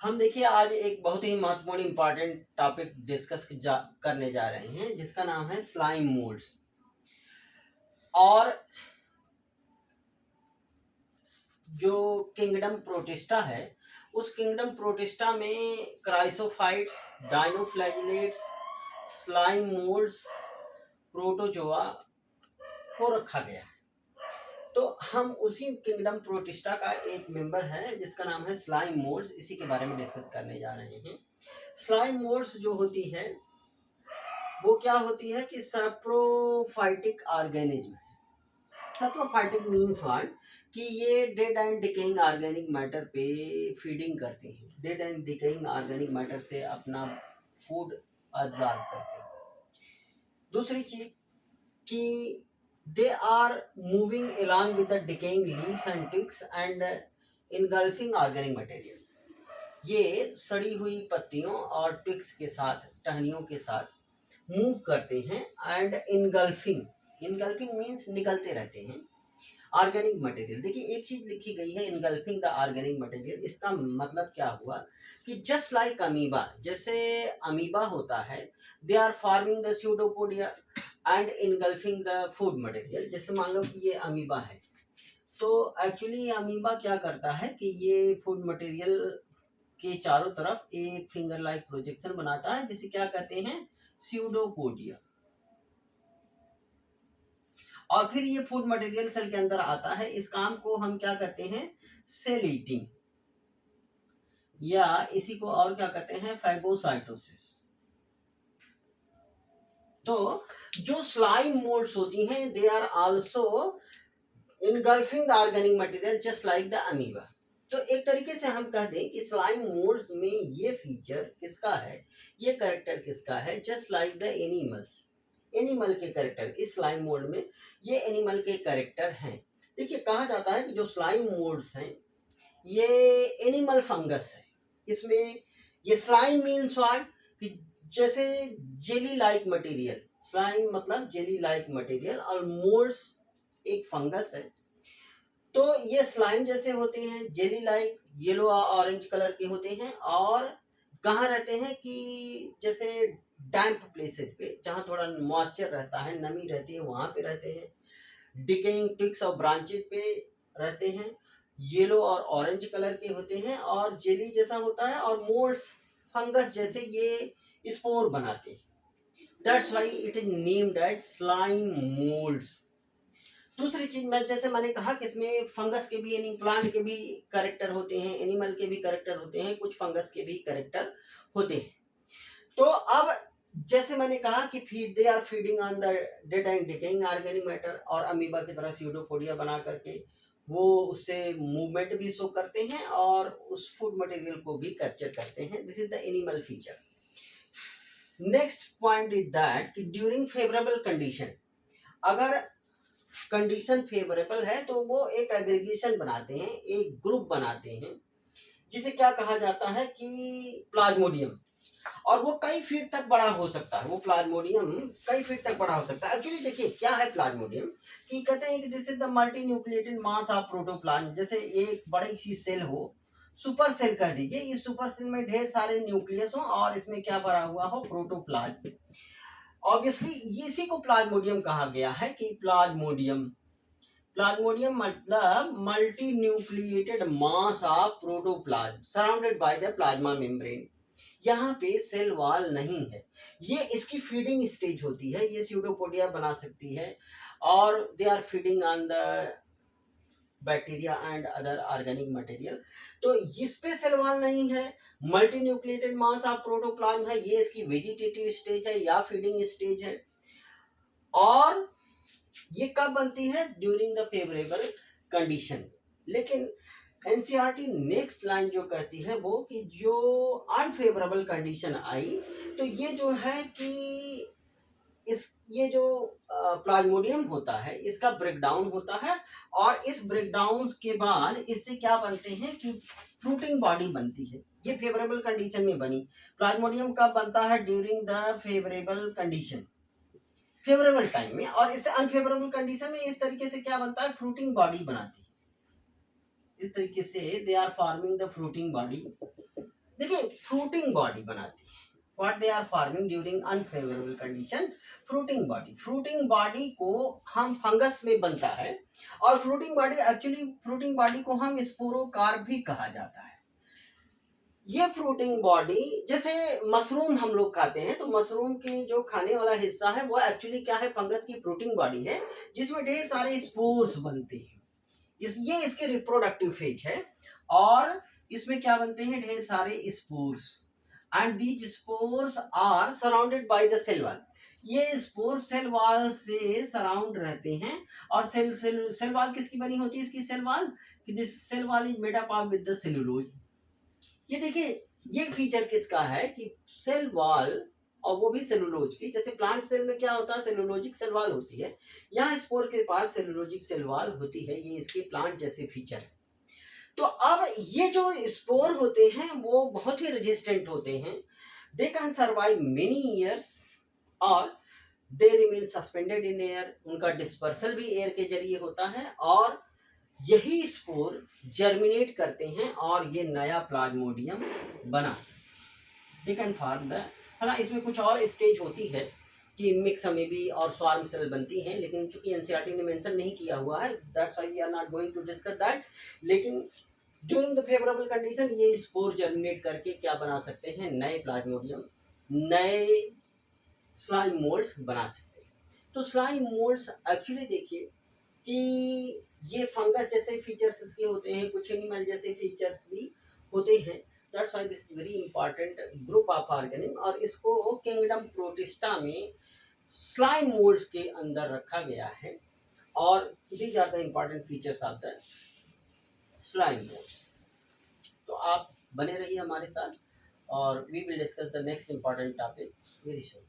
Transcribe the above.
हम देखिए आज एक बहुत ही महत्वपूर्ण इम्पॉर्टेंट टॉपिक करने जा रहे हैं जिसका नाम है स्लाइम मोल्ड्स। और जो किंगडम प्रोटिस्टा है उस किंगडम प्रोटिस्टा में chrysophytes, dinoflagellates, slime moulds, protozoa को रखा गया है। तो हम उसी किंगडम प्रोटिस्टा का एक मेंबर है जिसका नाम है स्लाइम मोल्ड्स, इसी के बारे में डिस्कस करने जा रहे हैं। स्लाइम मोल्ड्स जो होती है वो क्या होती है कि सैप्रोफाइटिक ऑर्गेनिज्म है। सैप्रोफाइटिक मीन्स व्हाट कि ये dead and decaying organic matter पे फीडिंग करते हैं, dead and decaying organic matter से अपना फूड अब्सॉर्ब करते हैं। दूसरी चीज कि they are moving along with the decaying leaves and twigs and engulfing organic material। ये सड़ी हुई पत्तियों और ट्विग्स के साथ, टहनियों के साथ मूव करते हैं एंड इनगल्फिंग मीन्स निकलते रहते हैं ऑर्गेनिक मटेरियल। देखिए एक चीज लिखी गई है इनगल्फिंग द ऑर्गेनिक मटेरियल, इसका मतलब क्या हुआ कि जस्ट लाइक अमीबा, जैसे अमीबा होता है, they are forming the pseudopodia and engulfing the food material. जैसे मान लो कि ये अमीबा है, तो एक्चुअली अमीबा क्या करता है कि ये फूड मटेरियल के चारों तरफ एक फिंगर लाइक प्रोजेक्शन बनाता है जिसे क्या कहते हैं, स्यूडोपोडिया। और फिर ये फूड मटेरियल सेल के अंदर आता है। इस काम को हम क्या कहते हैं, सेल ईटिंग, या इसी को और क्या कहते हैं, फैगोसाइटोसिस। तो जो स्लाइम मोल्ड्स होती हैं they are also engulfing the organic material just like the amoeba. तो एक तरीके से हम कह दें कि स्लाइम मोल्ड्स में ये फीचर किसका है, ये कैरेक्टर किसका है, just like the animals. Animal के कैरेक्टर इस स्लाइम मोल्ड में ये एनिमल के कैरेक्टर हैं। देखिए कहा जाता है कि जो स्लाइम मोल्ड्स हैं ये एनिमल फंगस है। इसमें ये स्लाइम मीन्स व्हाट कि जैसे जेली लाइक मटेरियल, स्लाइम मतलब जेली लाइक मटेरियल, और मोल्ड्स एक फंगस है। तो ये स्लाइम जैसे होते हैं, jelly like, yellow orange colour के होते हैं, और कहाँ रहते हैं कि जैसे डैम्प प्लेसेस पे जहाँ थोड़ा मॉइस्चर रहता है, नमी रहती है, वहाँ पे रहते हैं। डिकेइंग ट्विग्स और ब्रांचेस पे रहते हैं, येलो और ऑरेंज कलर के होते हैं, और जेली जैसा होता है, और मोल्ड्स फंगस जैसे ये स्पोर बनाते हैं। That's why it is named as slime moulds. दूसरी चीज मैं जैसे मैंने कहा कि इसमें फंगस के भी यानी प्लांट के भी कैरेक्टर होते हैं, एनिमल के भी कैरेक्टर होते हैं, कुछ फंगस के भी कैरेक्टर होते हैं। तो अब जैसे मैंने कहा कि feed they are feeding on the dead and decaying organic matter, और अमीबा की तरह स्यूडोपोडिया बना करके वो उससे मूवमेंट भी शो करते हैं और उस फूड मटेरियल को भी कैप्चर करते हैं। This is the animal feature. Next point is that कि ड्यूरिंग फेवरेबल कंडीशन, अगर कंडीशन फेवरेबल है तो वो एक एग्रीगेशन बनाते हैं, एक ग्रुप बनाते हैं, जिसे क्या कहा जाता है कि प्लाज्मोडियम। और वो कई फीट तक बड़ा हो सकता है, वो प्लाज्मोडियम कई फीट तक बड़ा हो सकता है। एक्चुअली देखिए क्या है प्लाज्मोडियम, कि कहते हैं कि this is the multi nucleated mass of protoplasm. जैसे एक बड़ी सी सेल हो, सुपर सेल कह दीजिए, इस सुपर सेल में ढेर सारे न्यूक्लियस हो और इसमें क्या भरा हुआ हो, प्रोटोप्लाज्म। ऑब्वियसली इसी को प्लाज्मोडियम कहा गया है कि प्लाज्मोडियम मतलब multi nucleated mass of protoplasm surrounded by the plasma membrane. यहाँ पे सेल वॉल नहीं है, ये इसकी फीडिंग स्टेज होती है, ये स्यूडोपोडिया बना सकती है, और they are feeding on the bacteria and other organic material. तो इस पे सेल वॉल नहीं है, multi nucleated mass of protoplasm है, ये इसकी वेजिटेटिव स्टेज है या फीडिंग स्टेज है। और ये कब बनती है, ड्यूरिंग द फेवरेबल कंडीशन। लेकिन एनसीईआरटी नेक्स्ट लाइन जो कहती है वो कि जो अनफेवरेबल कंडीशन आई, तो ये जो है कि ये जो प्लाज्मोडियम होता है इसका ब्रेकडाउन होता है, और इस ब्रेकडाउन के बाद इससे क्या बनते हैं कि फ्रूटिंग बॉडी बनती है। ये फेवरेबल कंडीशन में बनी। प्लाज्मोडियम कब बनता है, during the favourable condition, favourable time में। और इससे अनफेवरेबल कंडीशन में इस तरीके से क्या बनता है, फ्रूटिंग बॉडी बनाती है। इस तरीके से they are forming the fruiting body. देखिए फ्रूटिंग बॉडी बनाती है। What they are farming during unfavourable condition, fruiting body को हम फंगस में बनता है, और फ्रूटिंग बॉडी को हम स्पोरोकार्प भी कहा जाता है। ये फ्रूटिंग बॉडी, जैसे मशरूम हम लोग खाते हैं, तो मशरूम के जो खाने वाला हिस्सा है वो एक्चुअली क्या है, फंगस की फ्रूटिंग बॉडी है, जिसमें ढेर सारे स्पोर्स बनते हैं। ये इसके रिप्रोडक्टिव फेज है, और इसमें क्या बनते हैं, ढेर सारे spores, and these spores are surrounded by the cell wall. ये स्पोर सेल वॉल से सराउंड रहते हैं, और सेल वॉल किसकी बनी होती है, इसकी सेल वॉल, कि this cell wall is made up with the cellulose. ये देखिए, ये फीचर किसका है कि सेल वॉल, और वो भी सेलुलोज की। जैसे प्लांट सेल में क्या होता है, सेलुलोजिक सेल वॉल होती है, यहाँ स्पोर के पास सेलुलोजिक सेल वॉल होती है। ये इसके प्लांट जैसे फीचर है। तो अब ये जो स्पोर होते हैं वो बहुत ही रेजिस्टेंट होते हैं, they can survive many years, और they remain suspended in air. उनका डिस्पर्सल भी एयर के जरिए होता है, और यही स्पोर जर्मिनेट करते हैं और ये नया प्लाज्मोडियम बना। दे कैन फॉर्म द, है ना। इसमें कुछ और स्टेज होती है कि मिक्स अमीबी और स्वार्म सेल बनती हैं, लेकिन चूंकि एनसीईआरटी ने मेंशन नहीं किया हुआ है, that's why we are not going to discuss that. लेकिन ड्यूरिंग द फेवरेबल कंडीशन ये स्पोर जर्मिनेट करके क्या बना सकते हैं, नए प्लाज्मोडियम, नए स्लाइम मोल्ड्स बना सकते हैं। तो स्लाइम मोल्ड्स एक्चुअली देखिए कि ये फंगस जैसे फीचर्स इसके होते हैं, कुछ एनिमल जैसे फीचर्स भी होते हैं। That's why this very important group of organism, और इसको किंगडम प्रोटिस्टा में स्लाइम मोल्ड्स के अंदर रखा गया है, और these are the important features of the slime moulds. तो आप बने रहिए हमारे साथ, और we will discuss the next important topic very soon.